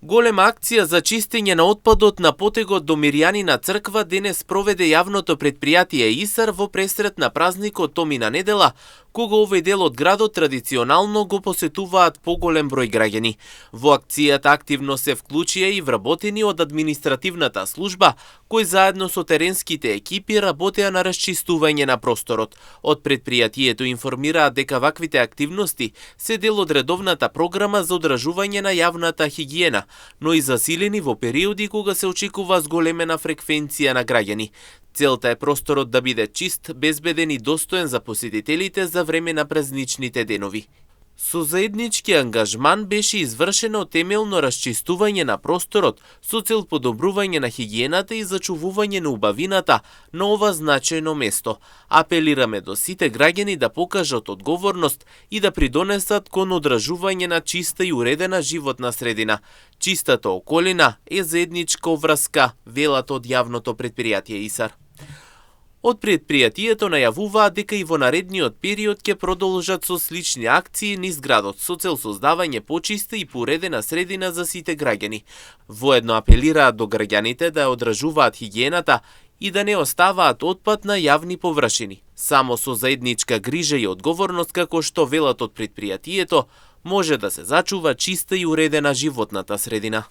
Голема акција за чистење на отпадот на потегот до Мирјанина црква денес проведе јавното претпријатие ИСАР во пресрет на празникот Томина недела, кога овој дел од градот традиционално го посетуваат поголем број граѓани. Во акцијата активно се вклучија и вработени од административната служба, кои заедно со теренските екипи работеа на расчистување на просторот. Од претпријатието информираат дека ваквите активности се дел од редовната програма за одржување на јавната хигиена, но и засилени во периоди кога се очекува зголемена фреквенција на граѓани. Целта е просторот да биде чист, безбеден и достоен за посетителите за време на празничните денови. Со заеднички ангажман беше извршено темелно расчистување на просторот со цел подобрување на хигиената и зачувување на убавината на ова значајно место. Апелираме до сите граѓани да покажат одговорност и да придонесат кон одржување на чиста и уредена животна средина. Чистата околина е заедничка обврска, велат од јавното претпријатие ИСАР. Од претпријатието најавуваат дека и во наредниот период ќе продолжат со слични акции низ градот со цел создавање почиста и поуредена средина за сите граѓани. Воедно апелираат до граѓаните да одржуваат хигиената и да не оставаат отпад на јавни површини. Само со заедничка грижа и одговорност, како што велат од претпријатието, може да се зачува чиста и уредена животната средина.